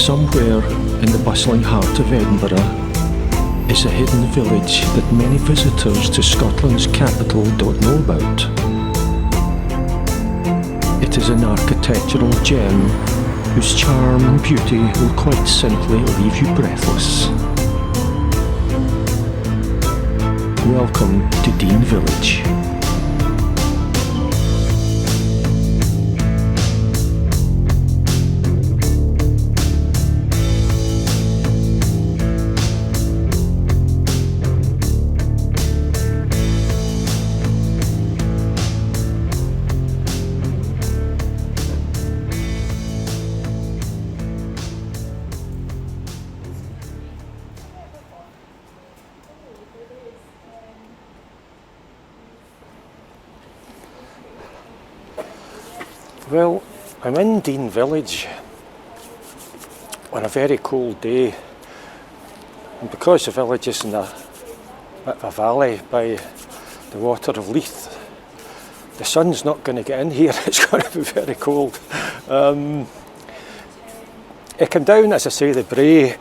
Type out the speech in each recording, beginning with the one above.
Somewhere in the bustling heart of Edinburgh is a hidden village that many visitors to Scotland's capital don't know about. It is an architectural gem whose charm and beauty will quite simply leave you breathless. Welcome to Dean Village. Well, I'm in Dean Village on a very cold day, and because the village is in a bit of a valley by the water of Leith, the sun's not going to get in here. It's going to be very cold. I came down, as I say, the Bray,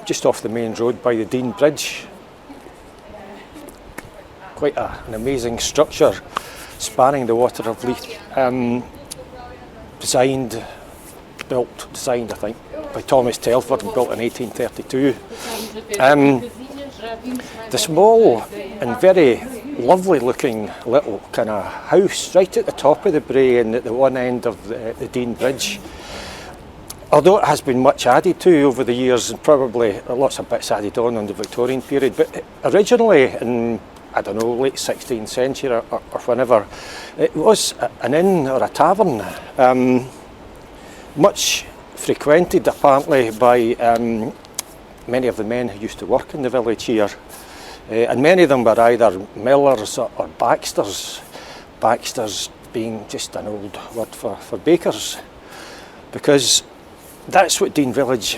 just off the main road by the Dean Bridge. Quite an amazing structure spanning the water of Leith. Designed, I think, by Thomas Telford and built in 1832. The small and very lovely looking little kind of house right at the top of the Bray and at the one end of the Dean Bridge. Although it has been much added to over the years, and probably lots of bits added on the Victorian period, but originally in, I don't know, late 16th century or whenever, it was an inn or a tavern, much frequented apparently by many of the men who used to work in the village here, and many of them were either millers or baxters, baxters being just an old word for bakers, because that's what Dean Village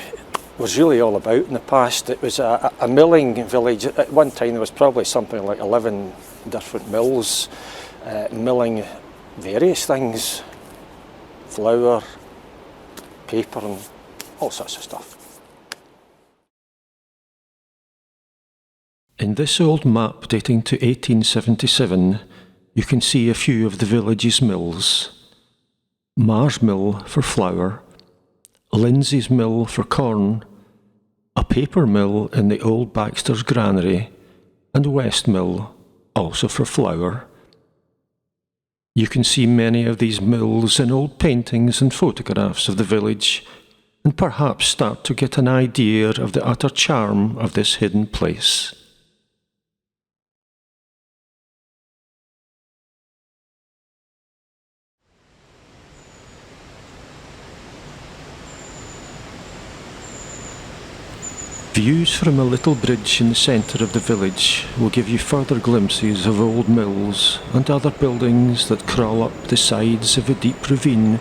was really all about in the past. It was a milling village. At one time there was probably something like 11 different mills milling various things, flour, paper and all sorts of stuff. In this old map dating to 1877 you can see a few of the village's mills. Mar's Mill for flour, Lindsay's Mill for corn, a paper mill in the old Baxter's granary, and West Mill, also for flour. You can see many of these mills in old paintings and photographs of the village, and perhaps start to get an idea of the utter charm of this hidden place. Views from a little bridge in the centre of the village will give you further glimpses of old mills and other buildings that crawl up the sides of a deep ravine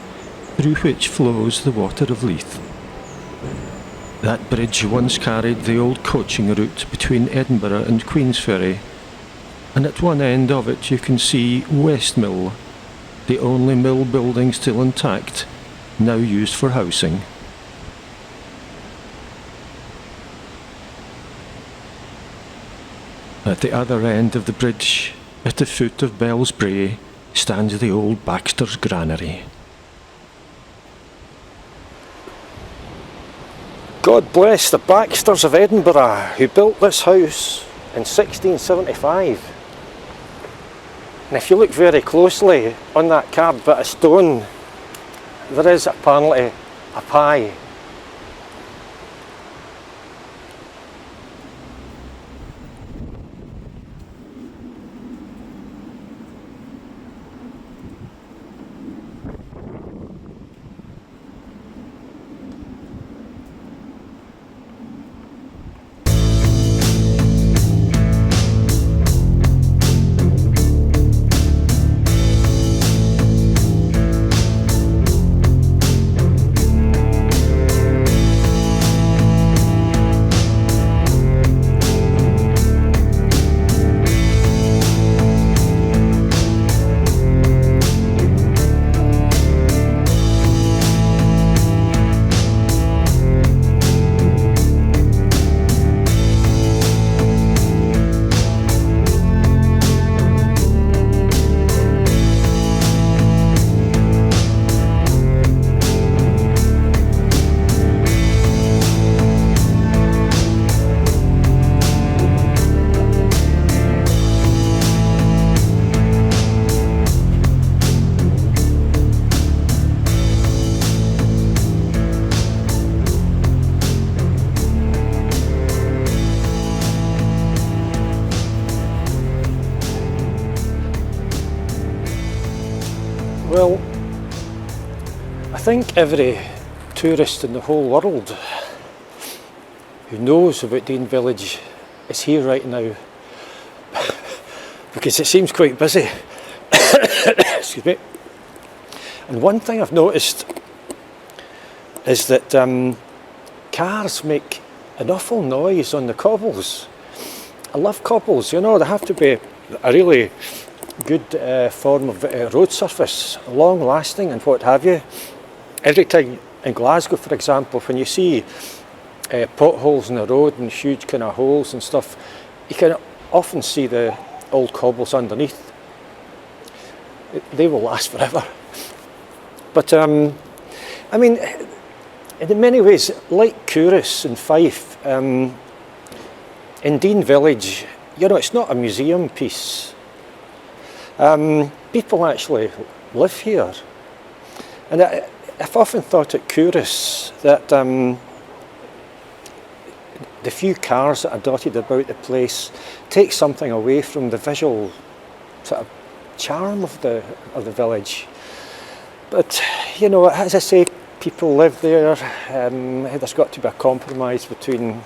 through which flows the water of Leith. That bridge once carried the old coaching route between Edinburgh and Queensferry, and at one end of it you can see West Mill, the only mill building still intact, now used for housing. At the other end of the bridge, at the foot of Bell's Bray, stands the old Baxter's granary. God bless the Baxters of Edinburgh who built this house in 1675. And if you look very closely on that carved bit of stone, there is apparently a pie. Well, I think every tourist in the whole world who knows about Dean Village is here right now because it seems quite busy. Excuse me. And one thing I've noticed is that cars make an awful noise on the cobbles. I love cobbles, you know, they have to be a really good form of road surface, long lasting and what have you. Every time in Glasgow, for example, when you see potholes in the road and huge kind of holes and stuff, you can often see the old cobbles underneath. They will last forever. But I mean, in many ways, like Couris and Fife, in Dean Village, you know, it's not a museum piece. People actually live here. And I've often thought at Couris that the few cars that are dotted about the place take something away from the visual sort of charm of the village. But, you know, as I say, people live there. There's got to be a compromise between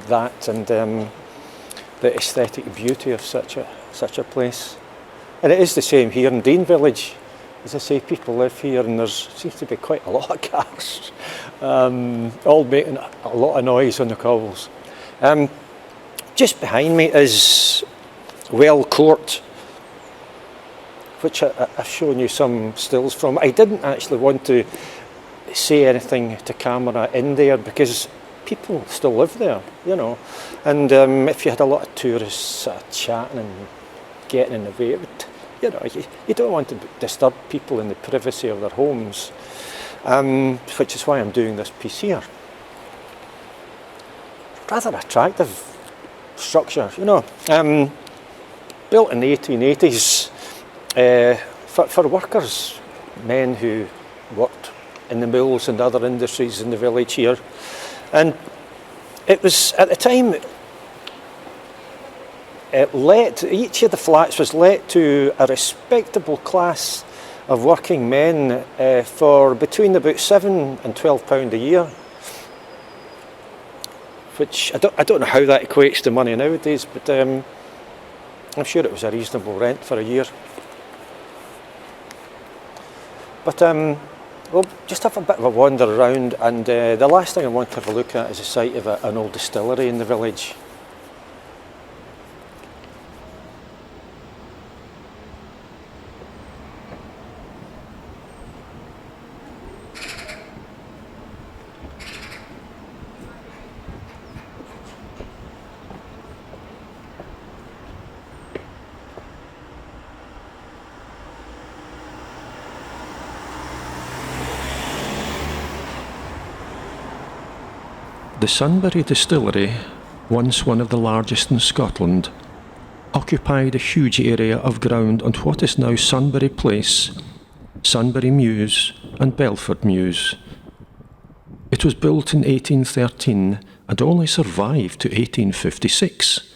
that and the aesthetic beauty of such a place. And it is the same here in Dean Village. As I say, people live here and there seems to be quite a lot of cars, all making a lot of noise on the cobbles. Just behind me is Well Court, which I've shown you some stills from. I didn't actually want to say anything to camera in there because people still live there, you know. And if you had a lot of tourists chatting and getting in the way, it would, you know, you don't want to disturb people in the privacy of their homes, which is why I'm doing this piece here. Rather attractive structure, you know, built in the 1880s for workers, men who worked in the mills and other industries in the village here. And it was, at the time, each of the flats was let to a respectable class of working men for between about £7 and £12 a year, which I don't know how that equates to money nowadays, but I'm sure it was a reasonable rent for a year. But we'll just have a bit of a wander around, and the last thing I want to have a look at is the site of an old distillery in the village. The Sunbury Distillery, once one of the largest in Scotland, occupied a huge area of ground on what is now Sunbury Place, Sunbury Mews and Belford Mews. It was built in 1813 and only survived to 1856.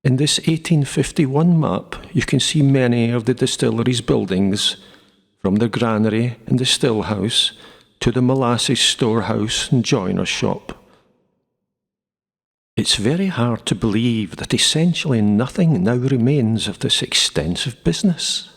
In this 1851 map, you can see many of the distillery's buildings, from the granary and the still house to the molasses storehouse and joiner's shop. It's very hard to believe that essentially nothing now remains of this extensive business.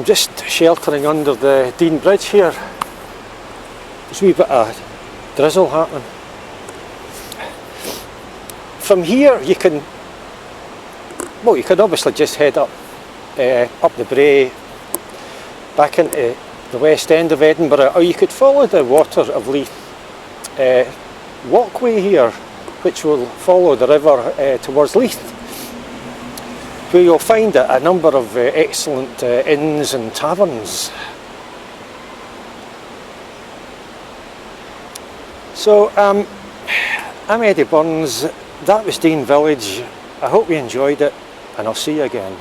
I'm just sheltering under the Dean Bridge here. There's a wee bit of drizzle happening. From here you can obviously just head up the Brae back into the west end of Edinburgh, or you could follow the Water of Leith walkway here, which will follow the river towards Leith, where you'll find a number of excellent inns and taverns. So I'm Eddie Burns, that was Dean Village. I hope you enjoyed it, and I'll see you again.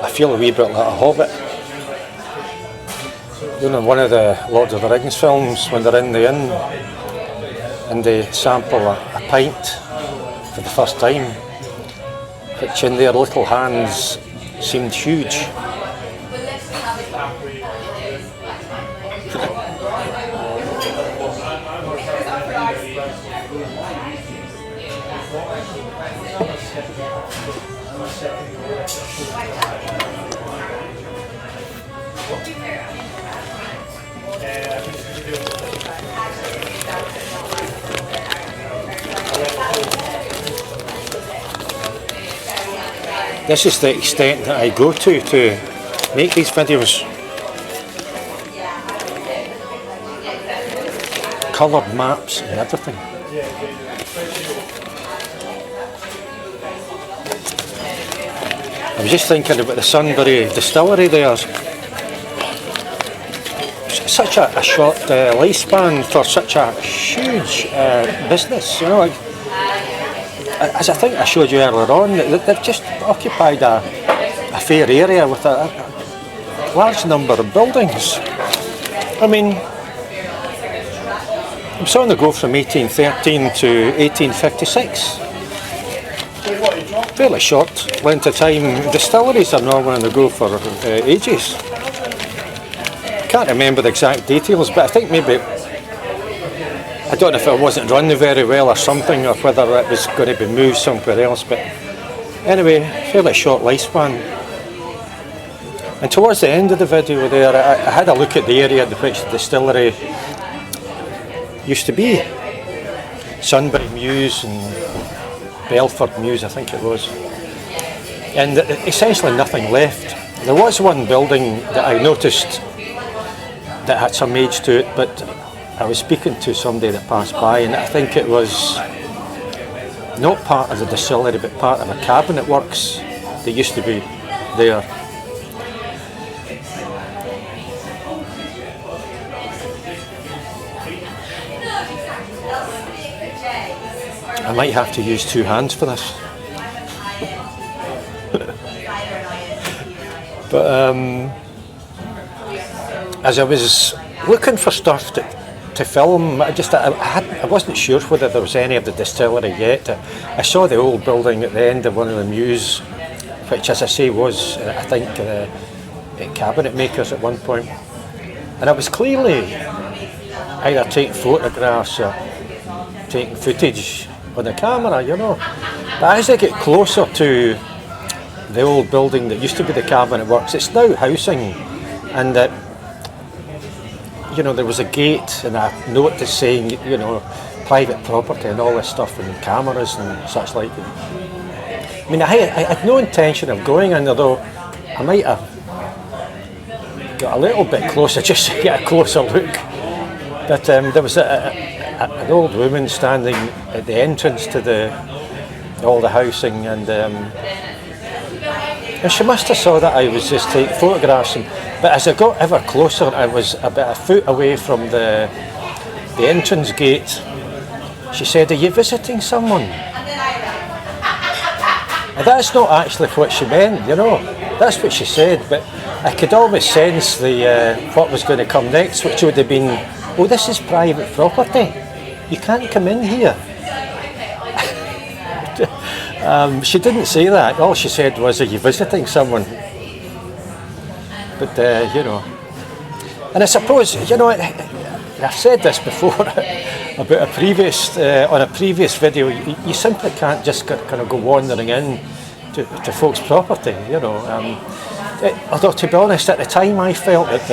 I feel a wee bit like a hobbit. You know, in one of the Lord of the Rings films, when they're in the inn and they sample a pint for the first time, which in their little hands seemed huge. This is the extent that I go to make these videos. Coloured maps and everything. I was just thinking about the Sunbury Distillery there. Such a short lifespan for such a huge business, you know. As I think I showed you earlier on, they've just occupied a fair area with a large number of buildings. I mean, it was on the go from 1813 to 1856. Fairly short length of time. Distilleries are normally on the go for ages. Can't remember the exact details, but I think maybe, I don't know if it wasn't run very well or something, or whether it was going to be moved somewhere else, but anyway, fairly short lifespan. And towards the end of the video there, I had a look at the area in which the distillery used to be. Sunbury Mews and Belford Mews, I think it was. And essentially nothing left. There was one building that I noticed that had some age to it, but I was speaking to somebody that passed by, and I think it was not part of the distillery but part of a cabinet works that used to be there. I might have to use two hands for this. But as I was looking for stuff to film, I wasn't sure whether there was any of the distillery yet. I saw the old building at the end of one of the mews, which, as I say, was, I think, cabinet makers at one point. And I was clearly either taking photographs or taking footage on the camera, you know. But as I get closer to the old building that used to be the cabinet works, it's now housing, and you know, there was a gate and a note that's saying, you know, private property and all this stuff, and cameras and such like. I mean, I had no intention of going in, although I might have got a little bit closer just to get a closer look. But there was a an old woman standing at the entrance to all the housing, and she must have saw that I was just taking photographs. But as I got ever closer, I was about a foot away from the entrance gate. She said, "Are you visiting someone?" And that's not actually what she meant, you know. That's what she said, but I could always sense what was going to come next, which would have been, "Oh, this is private property. You can't come in here." She didn't say that. All she said was, "Are you visiting someone?" But, you know. And I suppose, you know, I've said this before about on a previous video, you simply can't just kind of go wandering in to folks' property, you know. Although, to be honest, at the time I felt that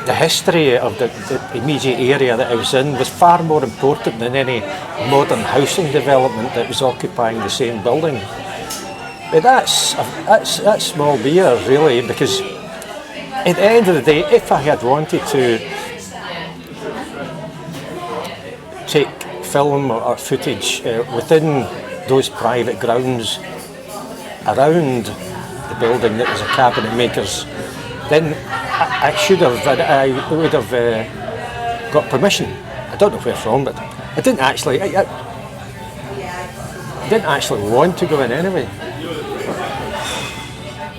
the history of the immediate area that I was in was far more important than any modern housing development that was occupying the same building. But that's small beer, really, because at the end of the day, if I had wanted to take film or footage within those private grounds around the building that was a cabinet maker's, then I would have got permission. I don't know where from, but I didn't actually. I didn't actually want to go in anyway.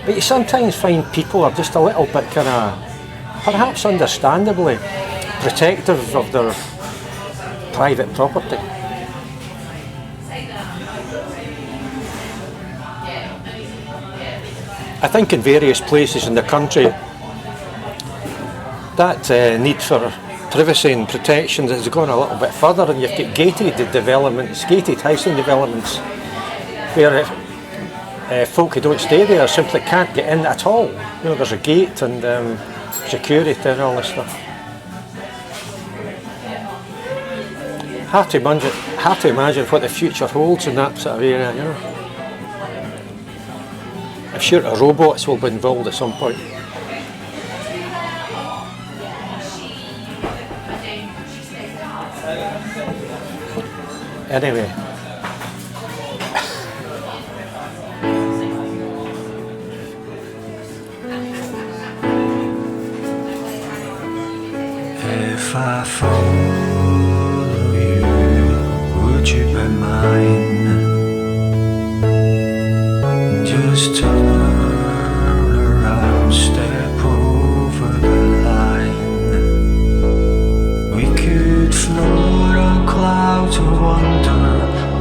But you sometimes find people are just a little bit kind of, perhaps understandably, protective of their private property. I think in various places in the country, that need for privacy and protection has gone a little bit further, and you've got gated developments, gated housing developments, where folk who don't stay there simply can't get in at all. You know, there's a gate and security and all this stuff. Hard to imagine what the future holds in that sort of area, you know. I'm sure robots will be involved at some point. Anyway. If I follow you, would you be mine? Just turn around, step over the line. We could float on clouds of wonder,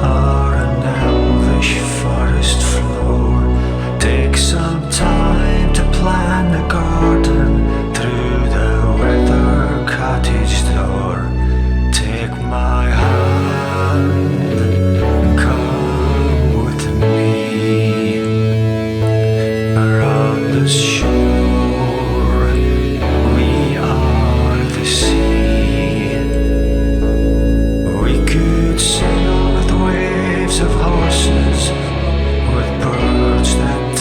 or an elvish forest floor. Take some time to plan the garden through the weather cottage door. Take my hand and come with me around the shore. We are the sea. We could sail with waves of horses, with birds that